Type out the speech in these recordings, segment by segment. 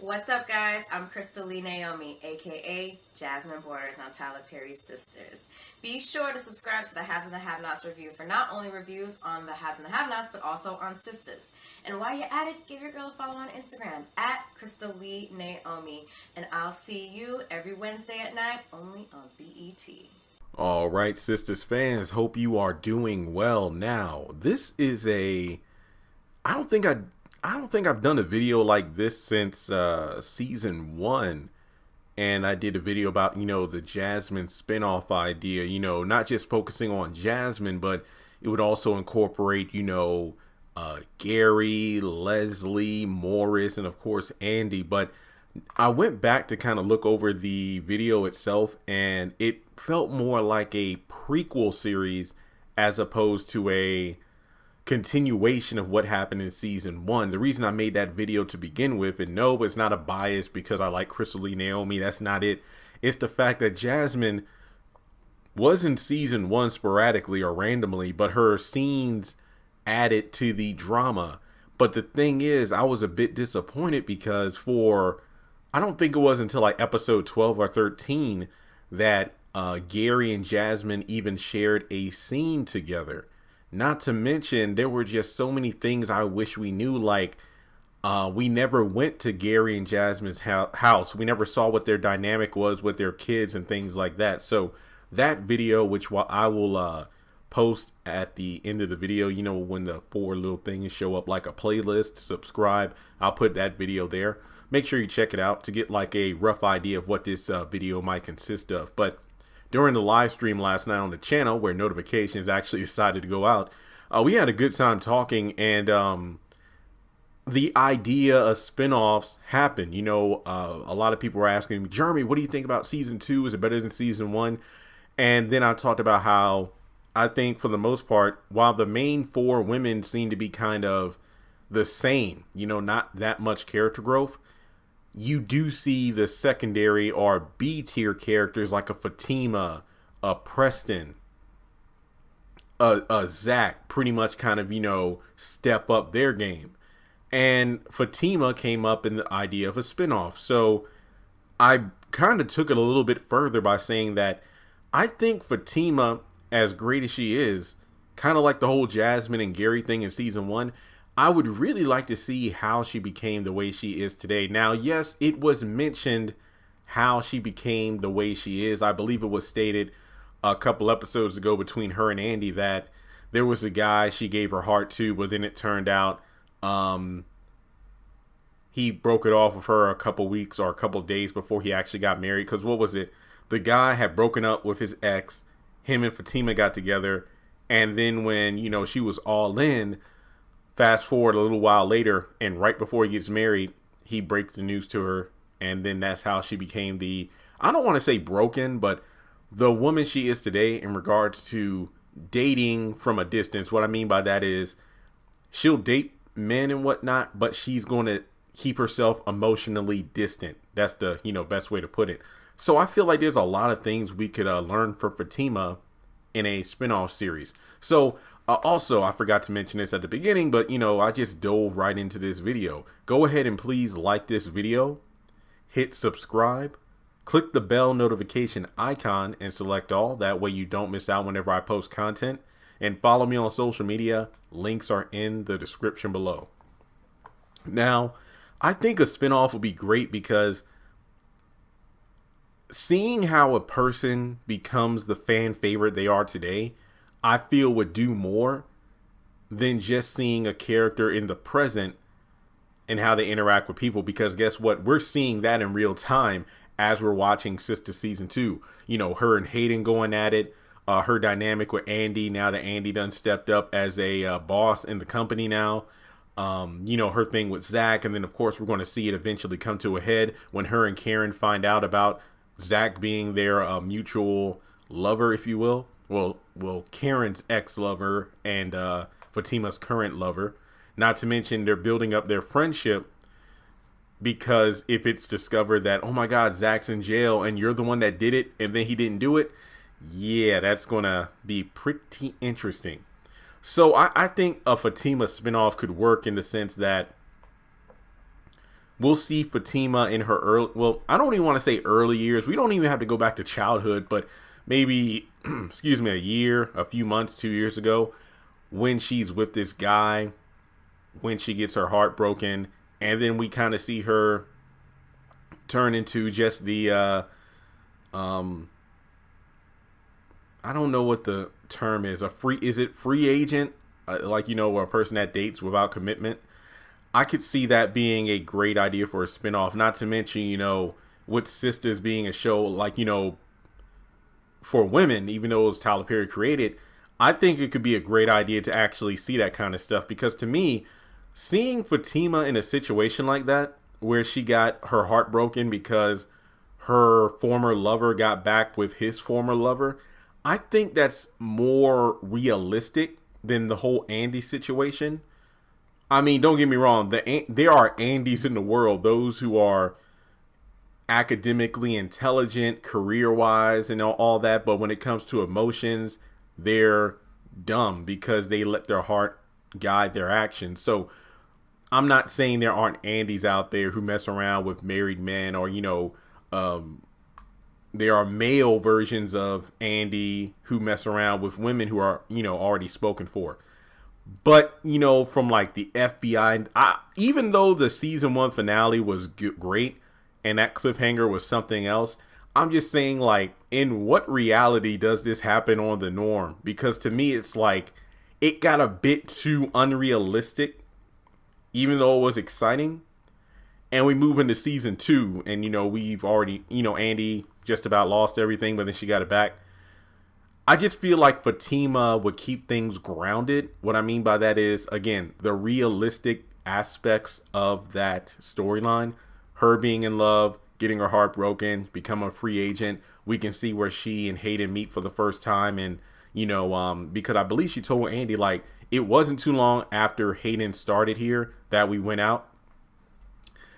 What's up, guys? I'm Crystal Lee Naomi, aka Jasmine Borders on Tyler Perry's Sisters. Be sure to subscribe to the Haves and the Have-Nots review for not only reviews on the Haves and the Have-Nots, but also on Sistas. And while you're at it, give your girl a follow on Instagram at Crystal Lee Naomi. And I'll see you every Wednesday at 9, only on BET. All right, Sisters fans, hope you are doing well. Now, this is I don't think I've done a video like this since season 1. And I did a video about, the Jasmine spinoff idea, not just focusing on Jasmine, but it would also incorporate, Gary, Leslie, Morris, and of course Andy. But I went back to kind of look over the video itself, and it felt more like a prequel series as opposed to a continuation of what happened in season 1. The reason I made that video to begin with, and no, it's not a bias because I like Crystal Lee Naomi. That's not it. It's the fact that Jasmine was in season 1 sporadically or randomly, but her scenes added to the drama. But the thing is, I was a bit disappointed because I don't think it was until like episode 12 or 13 that Gary and Jasmine even shared a scene together. Not to mention, there were just so many things I wish we knew, like we never went to Gary and Jasmine's house. We never saw what their dynamic was with their kids and things like that. So that video, which I will post at the end of the video, when the 4 little things show up like a playlist, subscribe, I'll put that video there. Make sure you check it out to get like a rough idea of what this video might consist of. But during the live stream last night on the channel, where notifications actually decided to go out, we had a good time talking, and the idea of spinoffs happened. A lot of people were asking me, Jeremy, what do you think about season 2? Is it better than season 1? And then I talked about how I think for the most part, while the main 4 women seem to be kind of the same, not that much character growth, you do see the secondary or B tier characters like a Fatima, a Preston, a Zach pretty much kind of, step up their game. And Fatima came up in the idea of a spinoff. So I kind of took it a little bit further by saying that I think Fatima, as great as she is, kind of like the whole Jasmine and Gary thing in season 1, I would really like to see how she became the way she is today. Now, yes, it was mentioned how she became the way she is. I believe it was stated a couple episodes ago between her and Andy that there was a guy she gave her heart to, but then it turned out he broke it off with her a couple weeks or a couple days before he actually got married. Because what was it? The guy had broken up with his ex. Him and Fatima got together. And then when, she was all in, fast forward a little while later, and right before he gets married, he breaks the news to her. And then that's how she became I don't want to say broken, but the woman she is today in regards to dating from a distance. What I mean by that is she'll date men and whatnot, but she's going to keep herself emotionally distant. That's the, best way to put it. So I feel like there's a lot of things we could learn from Fatima in a spinoff series. So also, I forgot to mention this at the beginning, but I just dove right into this video. Go ahead and please like this video, hit subscribe, click the bell notification icon and select all. That way you don't miss out whenever I post content. And follow me on social media. Links are in the description below. Now, I think a spinoff would be great because seeing how a person becomes the fan favorite they are today, I feel would do more than just seeing a character in the present and how they interact with people. Because guess what? We're seeing that in real time as we're watching Sistas season 2. Her and Hayden going at it. Her dynamic with Andy, now that Andy done stepped up as a boss in the company now. Her thing with Zach. And then, of course, we're going to see it eventually come to a head when her and Karen find out about Zach being their mutual lover, if you will. Well, Karen's ex-lover and Fatima's current lover. Not to mention they're building up their friendship because if it's discovered that, oh my God, Zach's in jail and you're the one that did it and then he didn't do it, yeah, that's going to be pretty interesting. So I think a Fatima spinoff could work in the sense that we'll see Fatima in her early, well, I don't even want to say early years. We don't even have to go back to childhood, but maybe, excuse me, a year, a few months, 2 years ago, when she's with this guy, when she gets her heart broken, and then we kind of see her turn into just the, I don't know what the term is. Is it free agent? Like, a person that dates without commitment. I could see that being a great idea for a spinoff. Not to mention, with Sistas being a show like, for women, even though it was Tyler Perry created, I think it could be a great idea to actually see that kind of stuff. Because to me, seeing Fatima in a situation like that, where she got her heart broken because her former lover got back with his former lover, I think that's more realistic than the whole Andy situation. I mean, don't get me wrong. There are Andys in the world, those who are academically intelligent, career-wise, and all that. But when it comes to emotions, they're dumb because they let their heart guide their actions. So I'm not saying there aren't Andys out there who mess around with married men, or, there are male versions of Andy who mess around with women who are, already spoken for. But, from like the FBI, even though the season 1 finale was great and that cliffhanger was something else, I'm just saying, like, in what reality does this happen on the norm? Because to me, it's like it got a bit too unrealistic, even though it was exciting. And we move into season 2 and, we've already, Andy just about lost everything, but then she got it back. I just feel like Fatima would keep things grounded. What I mean by that is, again, the realistic aspects of that storyline. Her being in love, getting her heart broken, become a free agent. We can see where she and Hayden meet for the first time. And, because I believe she told Andy, like, it wasn't too long after Hayden started here that we went out.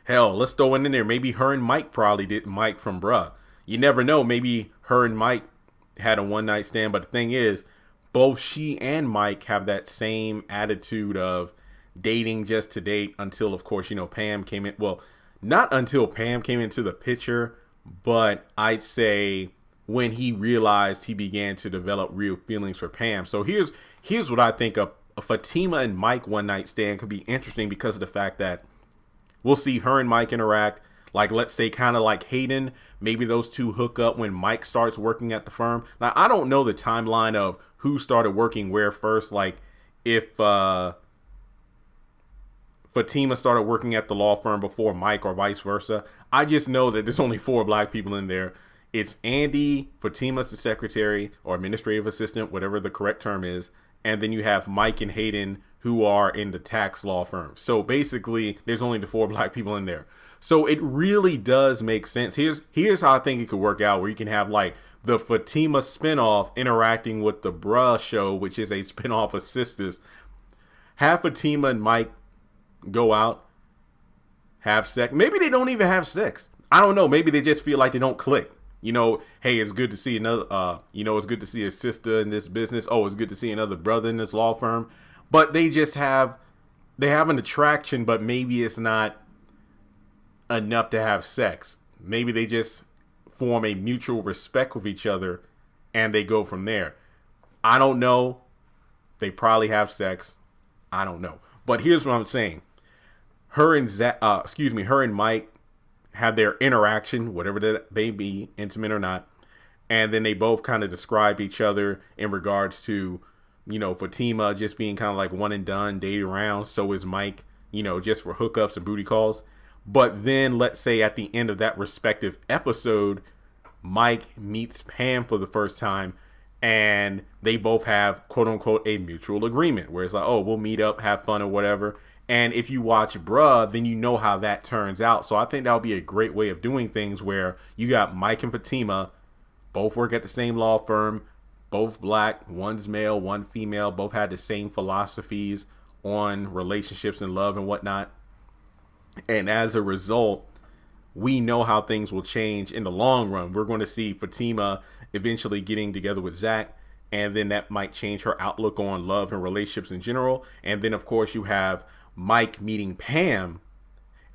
Hell, let's throw it in there. Maybe her and Mike probably did. Mike from Bruh. You never know. Maybe her and Mike had a one-night stand. But the thing is, both she and Mike have that same attitude of dating just to date until, of course, Pam came in. Well, not until Pam came into the picture, but I'd say when he realized he began to develop real feelings for Pam. So here's what I think a Fatima and Mike one-night stand could be interesting, because of the fact that we'll see her and Mike interact. Like, let's say kind of like Hayden, maybe those two hook up when Mike starts working at the firm. Now, I don't know the timeline of who started working where first. Like, if Fatima started working at the law firm before Mike or vice versa. I just know that there's only 4 black people in there. It's Andy, Fatima's the secretary or administrative assistant, whatever the correct term is. And then you have Mike and Hayden, who are in the tax law firm. So basically, there's only the 4 black people in there. So it really does make sense. Here's how I think it could work out, where you can have like the Fatima spinoff interacting with the Bruh show, which is a spinoff of Sistas. Have Fatima and Mike go out, have sex. Maybe they don't even have sex. I don't know. Maybe they just feel like they don't click. Hey, it's good to see another, it's good to see a sister in this business. Oh, it's good to see another brother in this law firm. But they have an attraction, but maybe it's not enough to have sex. Maybe they just form a mutual respect with each other and they go from there. I don't know. They probably have sex. I don't know. But here's what I'm saying. Her and Mike have their interaction, whatever that may be, intimate or not. And then they both kind of describe each other in regards to, Fatima just being kind of like one and done, dating around. So is Mike, just for hookups and booty calls. But then let's say at the end of that respective episode, Mike meets Pam for the first time and they both have, quote unquote, a mutual agreement where it's like, oh, we'll meet up, have fun or whatever. And if you watch Bruh, then you know how that turns out. So I think that would be a great way of doing things, where you got Mike and Fatima, both work at the same law firm, both black, one's male, one female, both had the same philosophies on relationships and love and whatnot. And as a result, we know how things will change in the long run. We're going to see Fatima eventually getting together with Zach, and then that might change her outlook on love and relationships in general. And then, of course, you have Mike meeting Pam,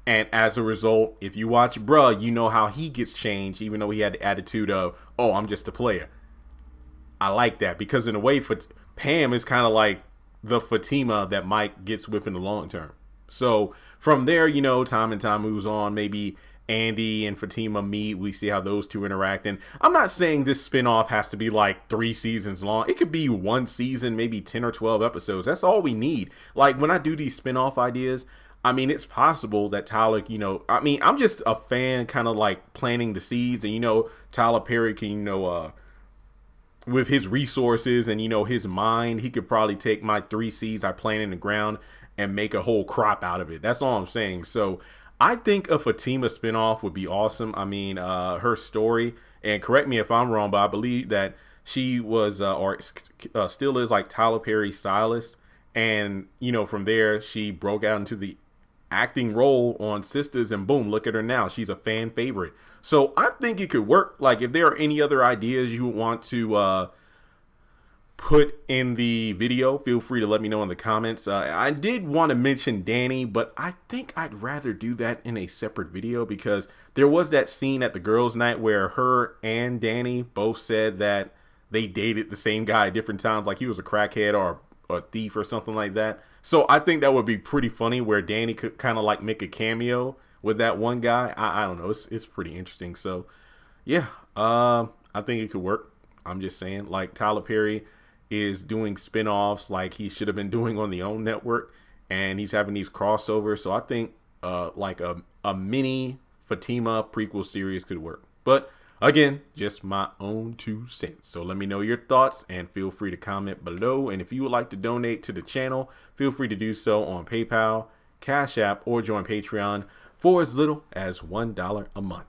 And as a result, if you watch Bruh, you know how he gets changed, even though he had the attitude of, oh, I'm just a player. I like that because in a way, Pam is kind of like the Fatima that Mike gets with in the long term. So from there, you know, time and time moves on. Maybe Andy and Fatima meet. We see how those two interact. And I'm not saying this spinoff has to be like 3 seasons long. It could be 1 season, maybe 10 or 12 episodes. That's all we need. Like when I do these spinoff ideas, I mean, it's possible that Tyler, you know, I mean, I'm just a fan kind of like planting the seeds. And, you know, Tyler Perry can, you know, with his resources and, you know, his mind, he could probably take my 3 seeds I plant in the ground and make a whole crop out of it. That's all I'm saying. So I think a Fatima spinoff would be awesome. I mean, her story, and correct me if I'm wrong, but I believe that she was still is like Tyler Perry's stylist. And, you know, from there, she broke out into the acting role on Sistas, and boom, look at her now. She's a fan favorite. So I think it could work. Like if there are any other ideas you want to put in the video, feel free to let me know in the comments. I did want to mention Danny, but I think I'd rather do that in a separate video because there was that scene at the girls' night where her and Danny both said that they dated the same guy at different times, like he was a crackhead or a thief or something like that. So I think that would be pretty funny where Danny could kind of like make a cameo with that one guy. I don't know. It's pretty interesting. So yeah, I think it could work. I'm just saying, like Tyler Perry is doing spinoffs like he should have been doing on the OWN network, and he's having these crossovers. So I think like a mini Fatima prequel series could work. But again, just my own 2 cents. So let me know your thoughts and feel free to comment below. And if you would like to donate to the channel, feel free to do so on PayPal, Cash App, or join Patreon for as little as $1 a month.